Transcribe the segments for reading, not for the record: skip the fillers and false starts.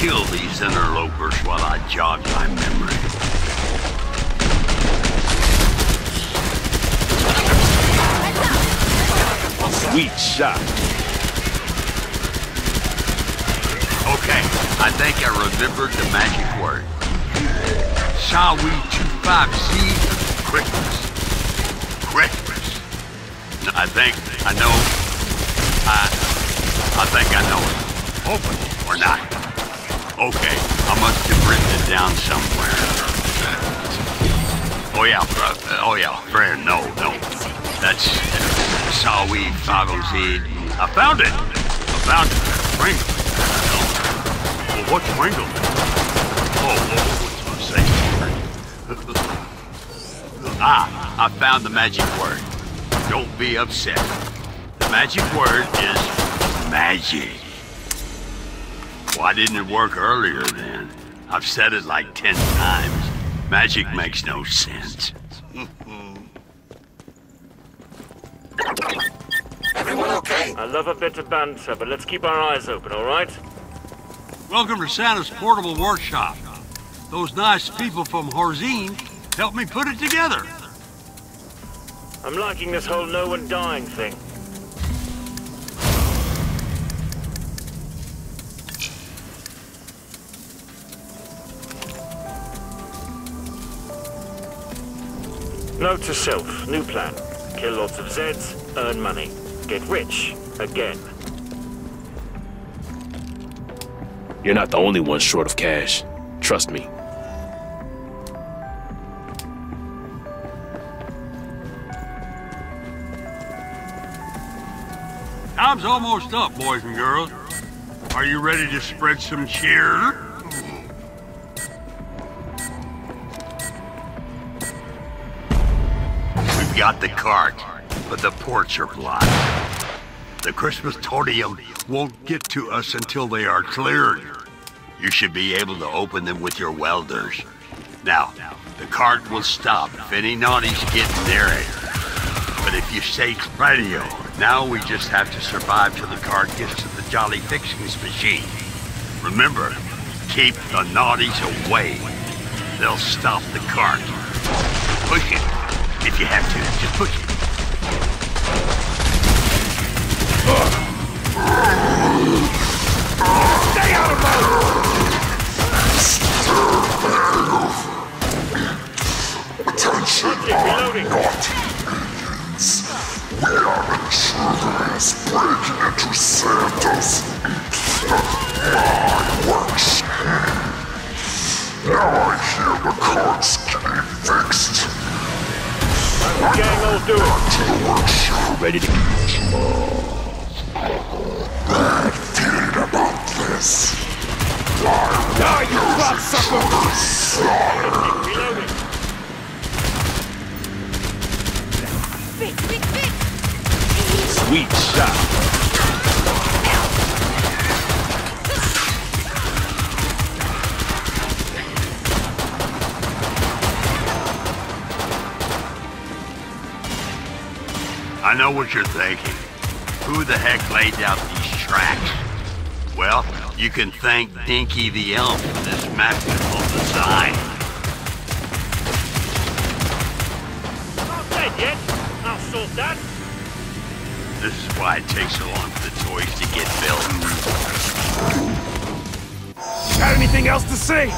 kill these interlopers while I jog my memory. Sweet shot. Okay, I think I remembered the magic word. Sawi 25Z Christmas. Christmas. I think I know. I think I know it. Open or not. Okay, I must have written it down somewhere. Oh yeah, friend, no. That's Sawi 50Z. I found it. Pringle. Well, what's Pringle? What's my say? I found the magic word. Don't be upset. The magic word is magic. Why didn't it work earlier then? I've said it like 10 times. Magic makes no sense. Everyone okay? I love a bit of banter, but let's keep our eyes open, all right? Welcome to Santa's portable workshop. Those nice people from Horzine helped me put it together. I'm liking this whole no one dying thing. Note to self, new plan. Kill lots of Zeds, earn money. Get rich, again. You're not the only one short of cash. Trust me. Time's almost up, boys and girls. Are you ready to spread some cheer? We've got the cart, but the ports are blocked. The Christmas totem won't get to us until they are cleared. You should be able to open them with your welders. Now, the cart will stop if any naughties get near it. But if you say radio, now we just have to survive till the cart gets to the Jolly Fixings machine. Remember, keep the naughties away. They'll stop the cart. Push it. If you have to, just push it. Stay out of Attention, Reloading. we are intruders breaking into Santa's my works. Now I hear the cart's getting fixed. The gang all do it. To the workshop. Ready to... Bad feeling about this. Die, you bloodsucker! Reloading. Sweet shot. I know what you're thinking. Who the heck laid out these tracks? Well, you can thank Dinky the Elf for this masterful design. Not dead yet. I'll sort that. This is why it takes so long for the toys to get built. Got anything else to say?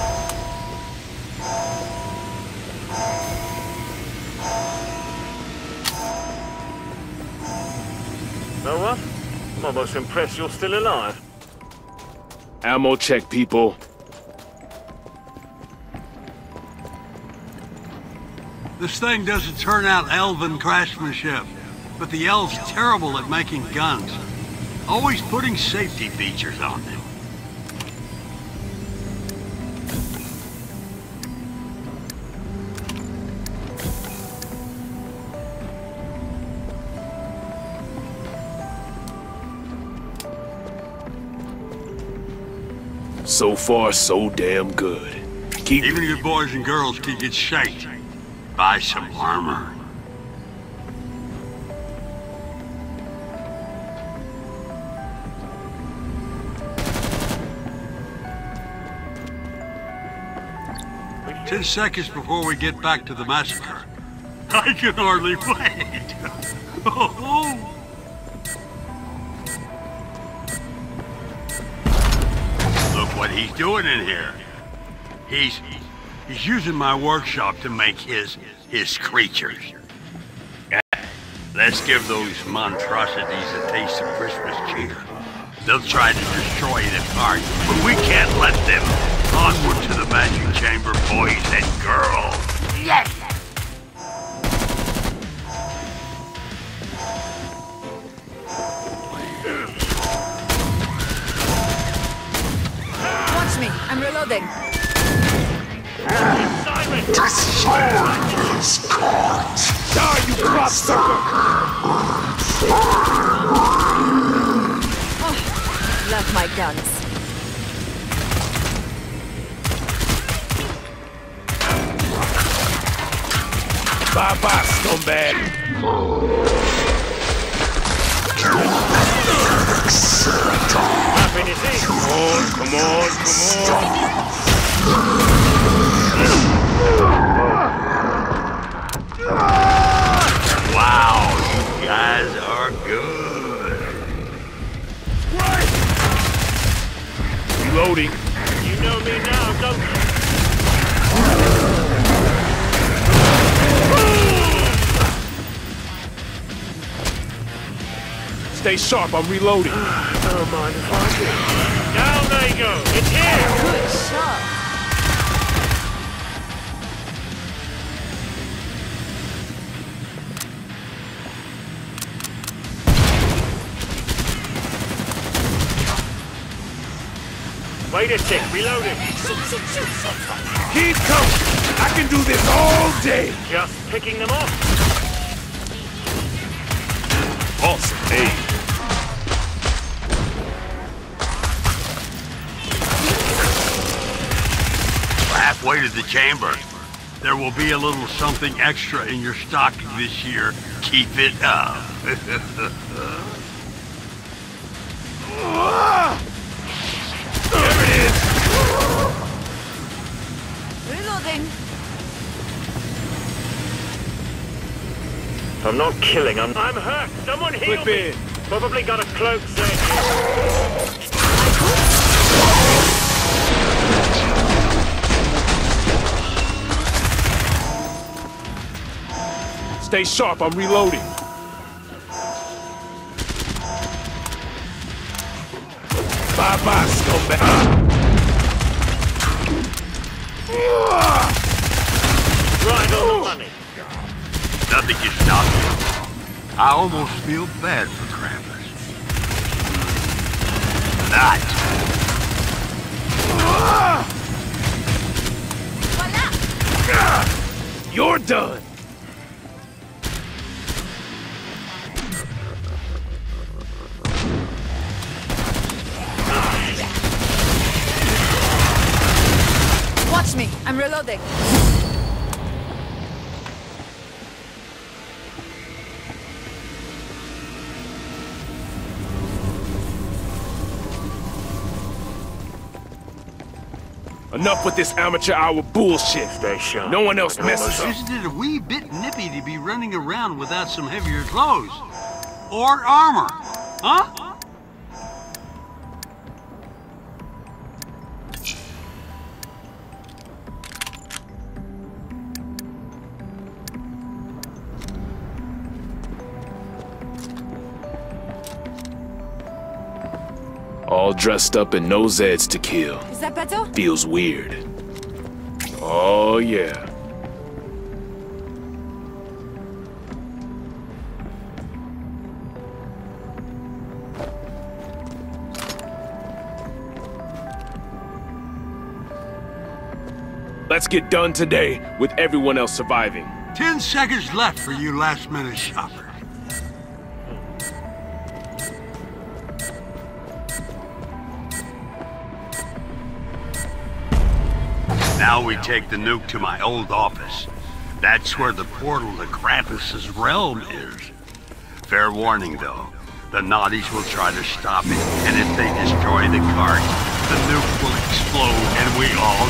Know what? I'm almost impressed you're still alive. Ammo check, people. This thing doesn't turn out elven craftsmanship, but the elves terrible at making guns. Always putting safety features on them. So far, so damn good. Keep... Even your boys and girls can get shanked. Buy some armor. 10 seconds before we get back to the massacre. I can hardly wait. Oh. Look what he's doing in here. He's using my workshop to make his creatures. Let's give those monstrosities a taste of Christmas cheer. They'll try to destroy the cart, but we can't let them. Onward to the magic chamber, boys and girls. Yes! Watch me, I'm reloading. Simon! Destroy this cart! Die, you bloodsucker! Love my guns. Bye-bye, scumbag! Happy to see you. Come on, come on! Wow, you guys are good. Reloading. You know me now, don't you? Stay sharp, I'm reloading. Don't mind if I do. Down they go. It's here. Good shot. Wait a tick. Reloading. Keep coming! I can do this all day! Just picking them off. Awesome, hey. We're halfway to the chamber. There will be a little something extra in your stocking this year. Keep it up. There it is! Reloading. I'm not killing. I'm hurt. Someone heal Flip me. in. Probably got a cloak set. Stay sharp, I'm reloading. Bye-bye, scumbag. Right on the money. Nothing can stop you. I almost feel bad for Krampus. That. You're done. Watch me, I'm reloading. Enough with this amateur hour bullshit. Stay sharp. No one else messes up. Isn't it a wee bit nippy to be running around without some heavier clothes? Or armor? Huh? All dressed up and no Zeds to kill. Is that better? Feels weird. Oh, yeah. Let's get done today with everyone else surviving. 10 seconds left for you last-minute shoppers. Now we take the nuke to my old office. That's where the portal to Krampus's realm is. Fair warning, though. The naughties will try to stop it, and if they destroy the cart, the nuke will explode and we all